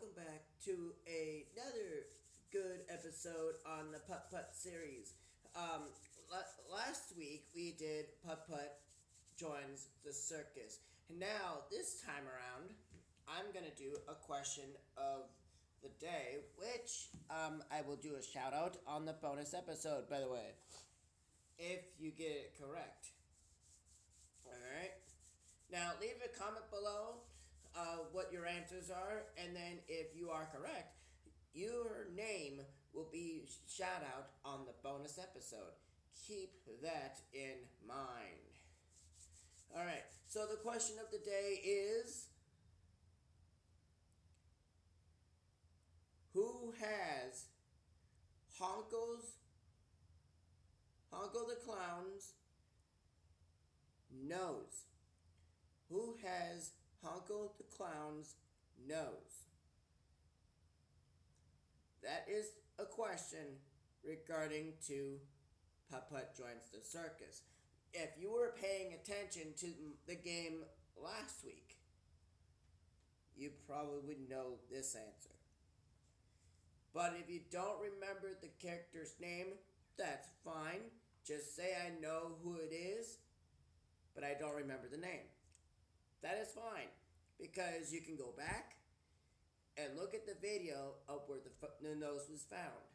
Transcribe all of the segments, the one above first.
welcome back to another good episode on the Putt series. Last week we did Putt joins the circus, and now this time around, I'm gonna do a question of the day, which I will do a shout out on the bonus episode. By the way, if you get it correct. All right. Now leave a comment below what your answers are, and then if you are correct, your name will be shout out on the bonus episode. Keep that in mind. All right. So the question of the day is, who has Honko the Clown's nose? Who has Honko the Clown's nose? That is a question regarding to Putt Joins the Circus. If you were paying attention to the game last week, you probably would know this answer. But if you don't remember the character's name, that's fine. Just say I know who it is, but I don't remember the name. That is fine, because you can go back and look at the video of where the nose was found,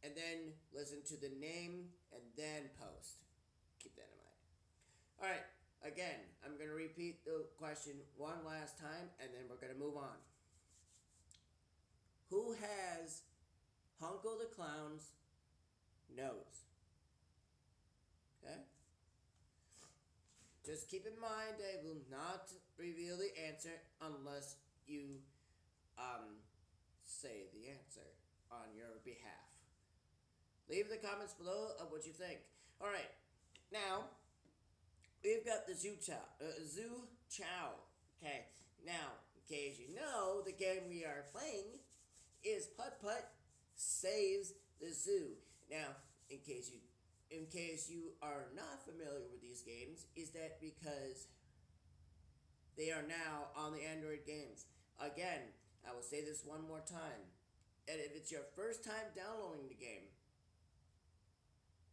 and then listen to the name and then post. Keep that in mind. All right, again, I'm going to repeat the question one last time, and then we're going to move on. Who has Honko the Clown's nose? Okay? Just keep in mind, I will not reveal the answer unless you say the answer on your behalf. Leave the comments below of what you think. All right, now we've got the Zoo Chow. Okay, now in case you know, the game we are playing is Putt Saves the Zoo. Now, in case you are not familiar with these games, is that because they are now on the Android games. Again, I will say this one more time. And if it's your first time downloading the game,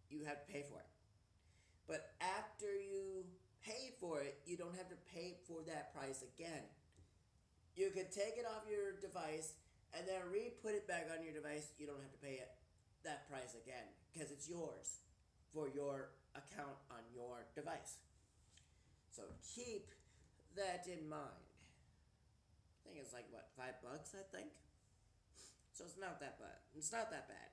you have to pay for it. But after you pay for it, you don't have to pay for that price again. You could take it off your device and then re-put it back on your device. You don't have to pay that price again, because it's yours for your account on your device. So keep that in mind. I think it's like, what, $5, I think? So it's not that bad. It's not that bad.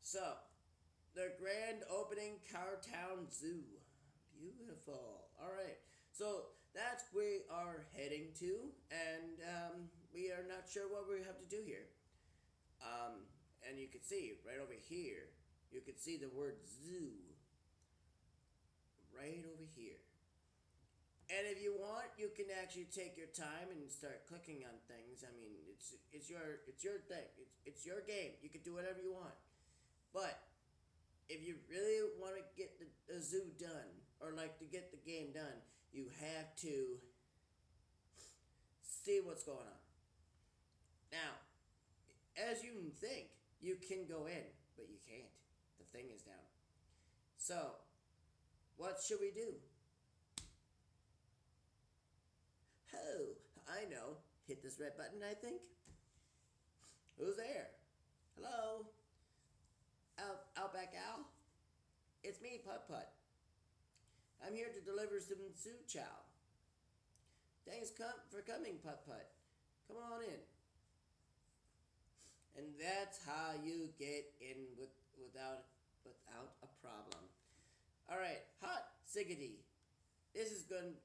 So, the grand opening Cartown Zoo. Beautiful. All right. So that's where we are heading to, and we are not sure what we have to do here. And you can see right over here, you can see the word zoo right over here. And if you want, you can actually take your time and start clicking on things. I mean, it's your thing. It's your game. You can do whatever you want. But if you really want to get the zoo done, or like to get the game done, you have to see what's going on. Now, as you think, you can go in, but you can't. The thing is down. So, what should we do? Oh, I know. Hit this red button, I think. Who's there? Hello? Outback Al? It's me, Putt. I'm here to deliver some Zoo Chow. Thanks for coming, Putt. Come on in. And that's how you get in without a problem. All right, hot siggity. This is gonna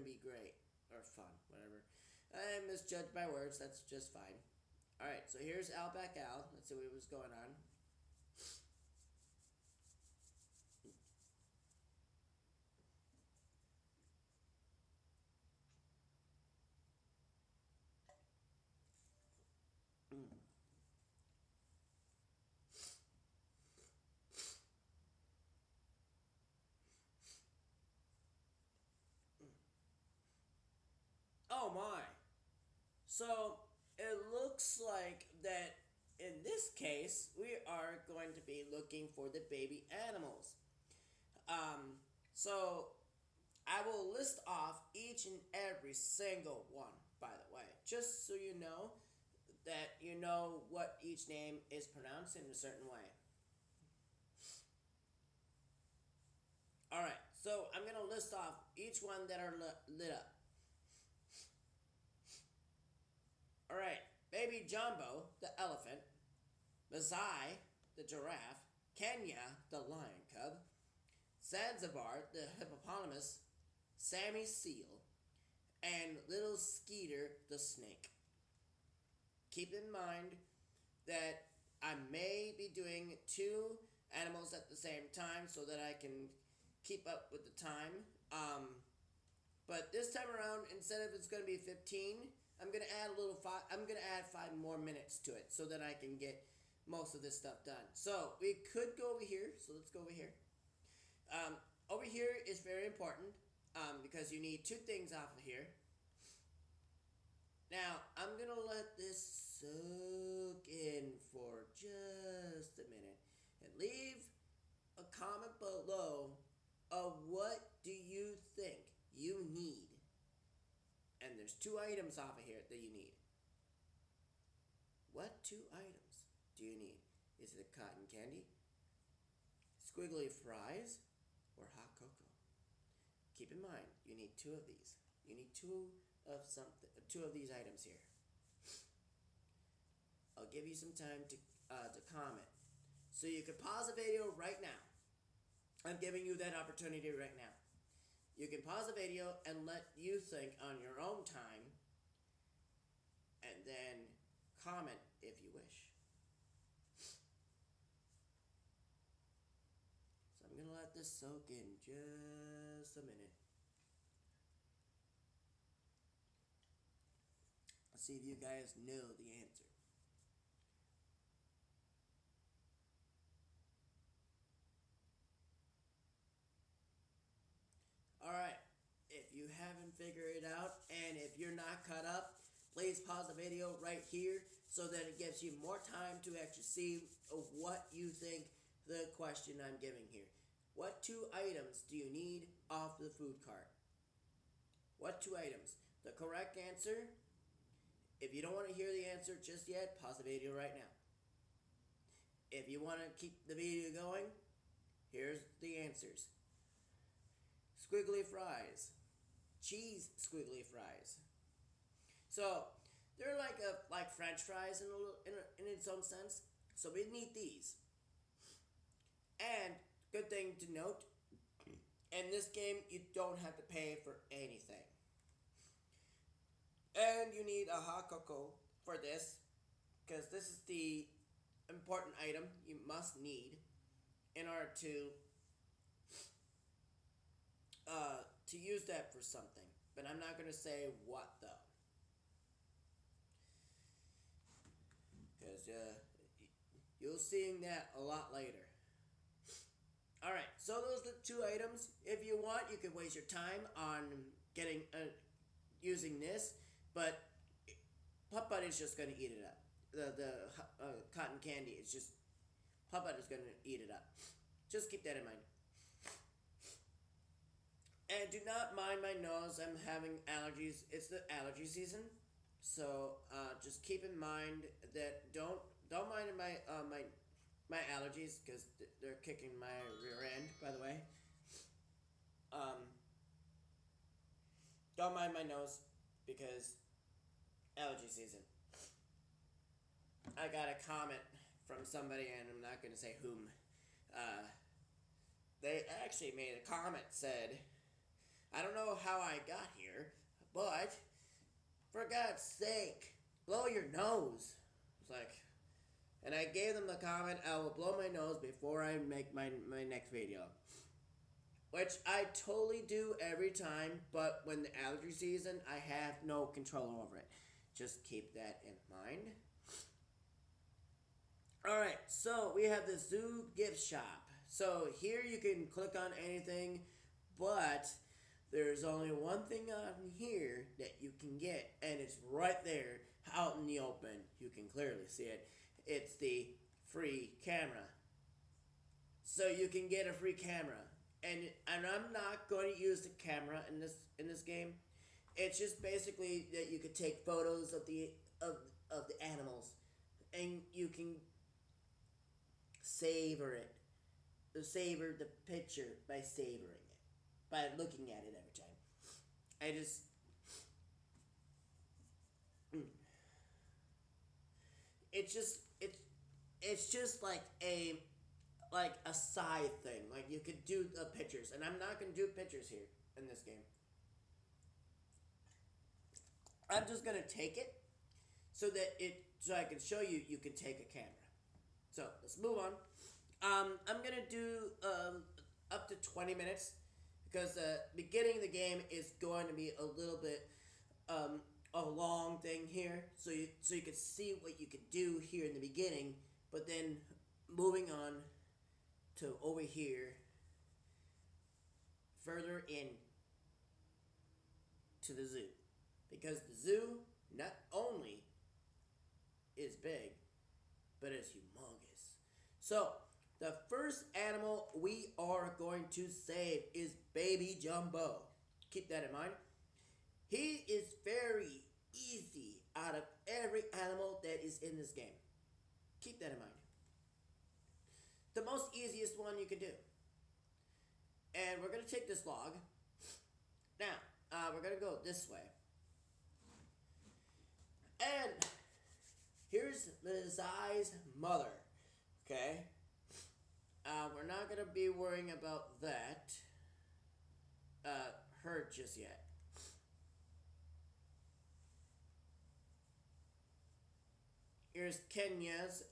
be great or fun, whatever. I misjudged my words. That's just fine. All right, so here's Outback Al. Let's see what was going on. Oh my. So it looks like that in this case we are going to be looking for the baby animals. Um, so I will list off each and every single one, by the way, just so you know that you know what each name is pronounced in a certain way. Alright, so I'm going to list off each one that are lit up. Alright, Baby Jumbo, the elephant, Mazai, the giraffe, Kenya, the lion cub, Zanzibar, the hippopotamus, Sammy Seal, and Little Skeeter, the snake. Keep in mind that I may be doing two animals at the same time so that I can keep up with the time. But this time around, instead of it's going to be 15, I'm going to add a little five. I'm going to add 5 more minutes to it so that I can get most of this stuff done. So we could go over here. So let's go over here. Over here is very important because you need two things off of here. Now, I'm going to let this soak in for just a minute and leave a comment below of what do you think you need. And there's two items off of here that you need. What two items do you need? Is it cotton candy, squiggly fries, or hot cocoa? Keep in mind, you need two of these. You need two of these items here. I'll give you some time to comment. So you can pause the video right now. I'm giving you that opportunity right now. You can pause the video and let you think on your own time, and then comment if you wish. So I'm going to let this soak in just a minute. I'll see if you guys know the answer. Alright, if you haven't figured it out and if you're not caught up, please pause the video right here so that it gives you more time to actually see what you think the question I'm giving here. What two items do you need off the food cart? What two items? The correct answer, if you don't want to hear the answer just yet, pause the video right now. If you want to keep the video going, here's the answers. Squiggly fries, cheese squiggly fries. So they're like French fries in its own sense. So we need these. And good thing to note, in this game you don't have to pay for anything. And you need a hot cocoa for this, because this is the important item you must need in order to use that for something. But I'm not going to say what though, because you'll see that a lot later. Alright, so those are the two items. If you want, you can waste your time on getting using this, but Putt is just going to eat it up. The cotton candy is just, Putt is going to eat it up. Just keep that in mind. And do not mind my nose. I'm having allergies. It's the allergy season, so just keep in mind that don't mind my allergies, because they're kicking my rear end. By the way, don't mind my nose because allergy season. I got a comment from somebody, and I'm not going to say whom. They actually made a comment, said, I don't know how I got here, but for God's sake, blow your nose. It's like, and I gave them the comment, I will blow my nose before I make my next video. Which I totally do every time, but when the allergy season, I have no control over it. Just keep that in mind. Alright, so we have the zoo gift shop. So here you can click on anything, but There's only one thing on here that you can get, and it's right there out in the open. You can clearly see it. It's the free camera. So you can get a free camera. And I'm not going to use the camera in this game. It's just basically that you could take photos of of the animals, and you can savor it. Savor the picture by savoring it, by looking at it every time. I just mm, it's just it's just like a side thing. Like you could do the pictures, and I'm not gonna do pictures here in this game. I'm just gonna take it so I can show you you can take a camera. So let's move on. I'm gonna do up to 20 minutes because the beginning of the game is going to be a little bit a long thing here. So you can see what you could do here in the beginning, but then moving on to over here, further in to the zoo, because the zoo not only is big, but it's humongous. So the first animal we are going to save is Baby Jumbo. Keep that in mind. He is very easy out of every animal that is in this game. Keep that in mind. The most easiest one you can do. And we're going to take this log. Now, we're going to go this way. And here's the Zai's mother. Okay? We're not going to be worrying about that. Her just yet. Here's Kenya's,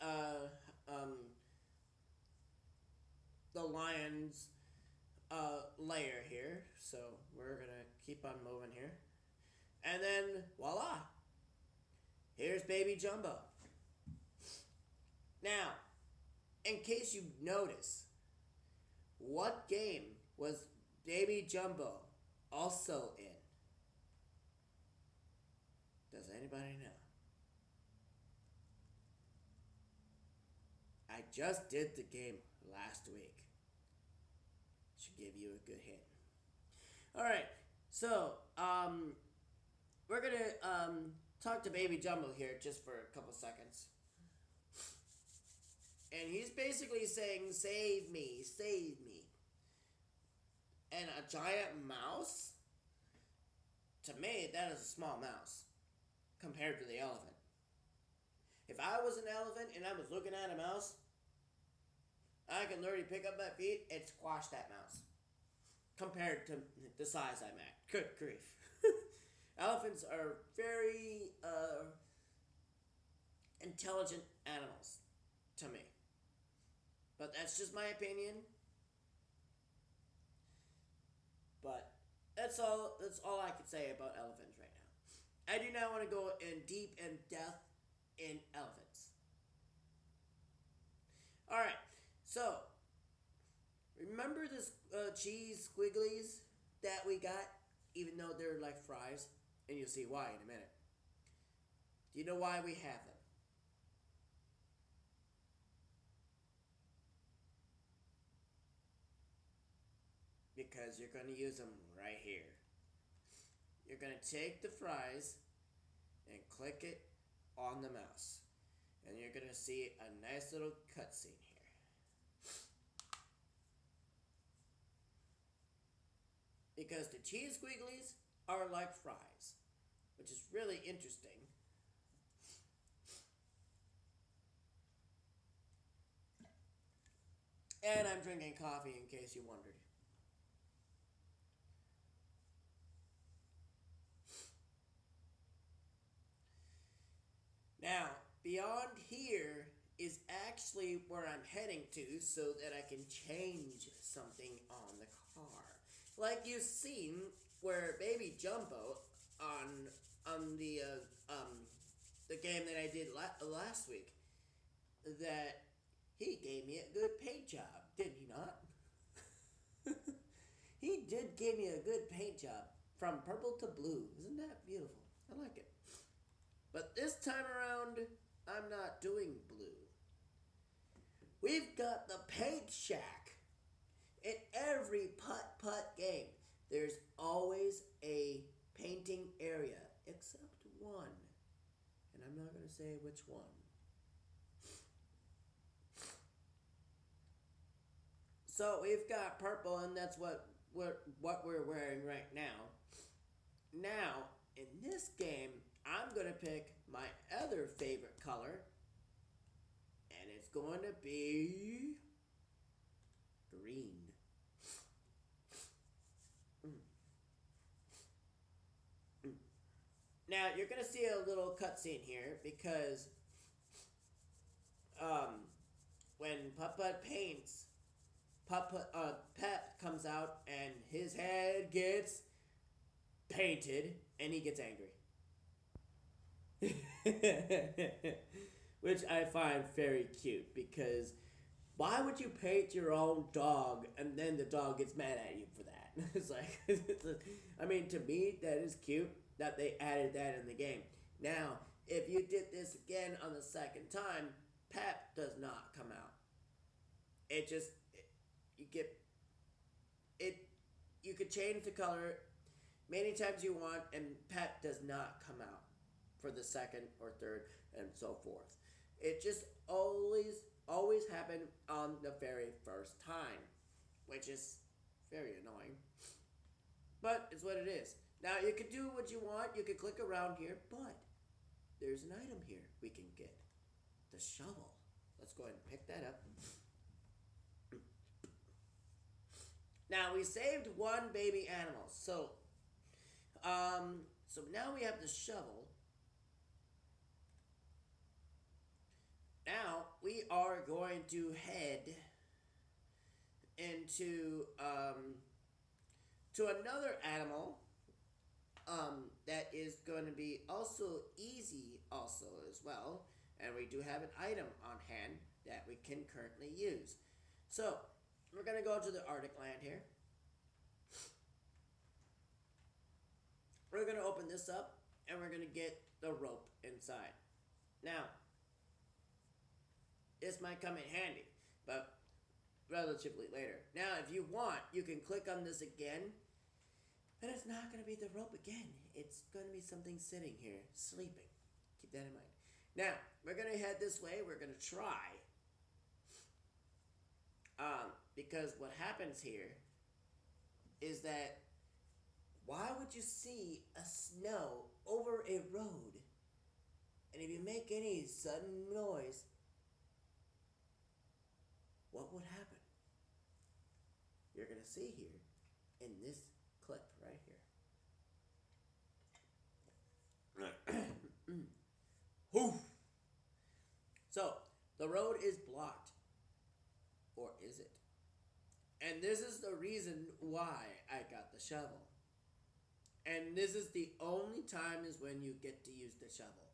the lion's layer here. So we're going to keep on moving here. And then, voila. Here's Baby Jumbo. Now, in case you notice, what game was Baby Jumbo also in? Does anybody know? I just did the game last week. Should give you a good hint. Alright, so, we're gonna, talk to Baby Jumbo here just for a couple seconds. And he's basically saying, save me, save me. And a giant mouse? To me, that is a small mouse compared to the elephant. If I was an elephant and I was looking at a mouse, I can literally pick up my feet and squash that mouse. Compared to the size I'm at. Good grief. Elephants are very intelligent animals to me. But that's just my opinion. But that's all I can say about elephants right now. I do not want to go in deep and depth in elephants. Alright, so remember this cheese squigglies that we got, even though they're like fries? And you'll see why in a minute. Do you know why we have them? Because you're going to use them right here. You're going to take the fries and click it on the mouse. And you're going to see a nice little cutscene here. Because the cheese squigglies are like fries, which is really interesting. And I'm drinking coffee in case you wondered. Now, beyond here is actually where I'm heading to so that I can change something on the car. Like you've seen where Baby Jumbo on the game that I did last week, that he gave me a good paint job, did he not? He did give me a good paint job from purple to blue. Isn't that beautiful? I like it. But this time around, I'm not doing blue. We've got the paint shack. In every putt game, there's always a painting area, except one. And I'm not going to say which one. So we've got purple, and that's what we're wearing right now. Now, in this game, I'm going to pick my other favorite color, and it's going to be green. Now, you're going to see a little cutscene here because when Putt paints, Pep comes out and his head gets painted and he gets angry. Which I find very cute because why would you paint your own dog and then the dog gets mad at you for that? It's like, I mean, to me, that is cute that they added that in the game. Now, if you did this again on the second time, Pep does not come out. It just, you get, it, you could change the color many times you want, and Pep does not come out for the second or third, and so forth. It just always happened on the very first time, which is very annoying. But it's what it is. Now, you could do what you want. You could click around here, but there's an item here we can get. The shovel. Let's go ahead and pick that up. Now, we saved one baby animal. So now we have the shovel. Now, we are going to head into to another animal that is going to be also easy also as well. And we do have an item on hand that we can currently use. So, we're going to go to the Arctic land here. We're going to open this up and we're going to get the rope inside. Now, this might come in handy, but relatively later. Now, if you want, you can click on this again, and it's not going to be the rope again. It's going to be something sitting here, sleeping. Keep that in mind. Now, we're going to head this way. We're going to try. Because what happens here is that why would you see a snow over a road, and if you make any sudden noise, what would happen? You're going to see here in this clip right here. Whew. So, the road is blocked. Or is it? And this is the reason why I got the shovel. And this is the only time is when you get to use the shovel.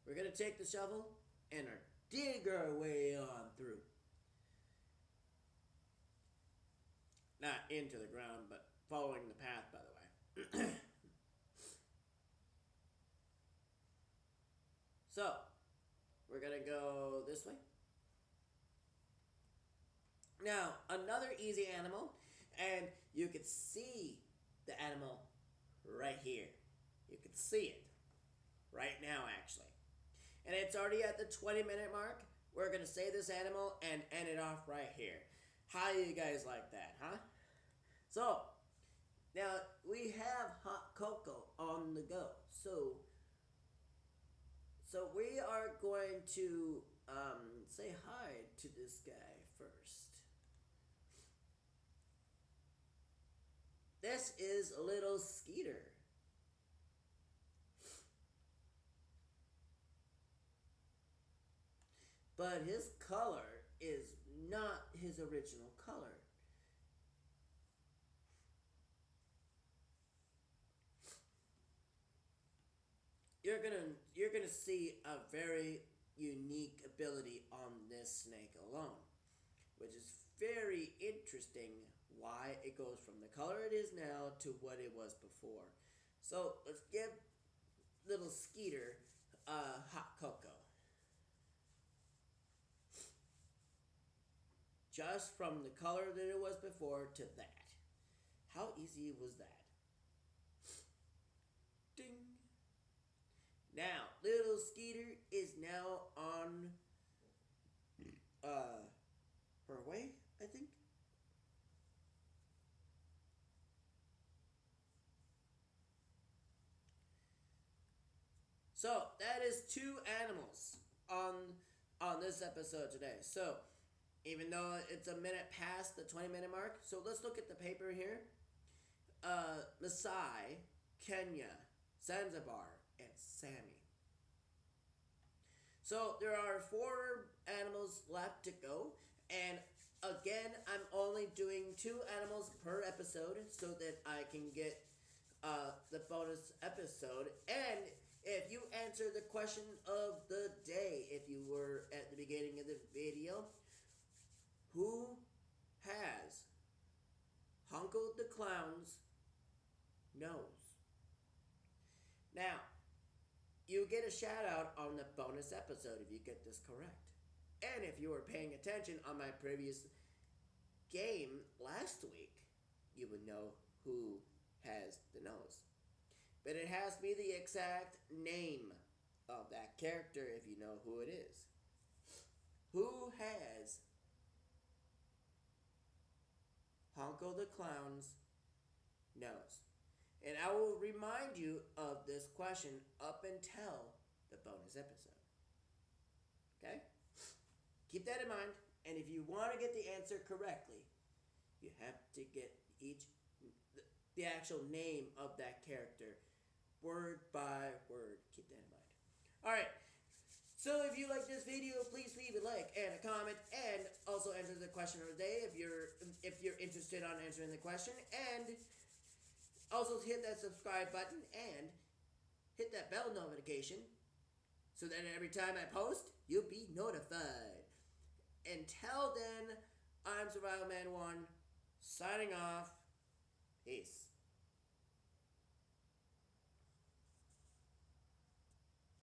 We're going to take the shovel and dig our way on through. Not into the ground, but following the path, by the way. So, we're going to go this way. Now, another easy animal, and you can see the animal right here. You can see it right now, actually. And it's already at the 20-minute mark. We're going to save this animal and end it off right here. How do you guys like that, huh? So, now we have hot cocoa on the go. So we are going to say hi to this guy first. This is a little Skeeter. But his color is not his original color. You're gonna see a very unique ability on this snake alone, which is very interesting why it goes from the color it is now to what it was before. So let's give little Skeeter hot cocoa. Just from the color that it was before to that. How easy was that? Ding. Now, little Skeeter is now on her way, I think. So that is two animals on this episode today. So even though it's a minute past the 20-minute mark, so let's look at the paper here. Masai, Kenya, Zanzibar, and Sammy. So there are 4 animals left to go, and again, I'm only doing 2 animals per episode so that I can get the bonus episode. And if you answer the question of the day, if you were at the beginning of the video, who has Honko the Clown's nose? Now, you get a shout out on the bonus episode if you get this correct. And if you were paying attention on my previous game last week, you would know who has the nose. But it has to be the exact name of that character if you know who it is. Who has Honko the Clown's nose? And I will remind you of this question up until the bonus episode. Okay? Keep that in mind. And if you want to get the answer correctly, you have to get the actual name of that character, word by word. Keep that in mind. Alright. So if you like this video, please leave a like and a comment, and also answer the question of the day if you're interested on answering the question, and also hit that subscribe button and hit that bell notification so that every time I post, you'll be notified. Until then, I'm Survival Man 1, signing off. Peace.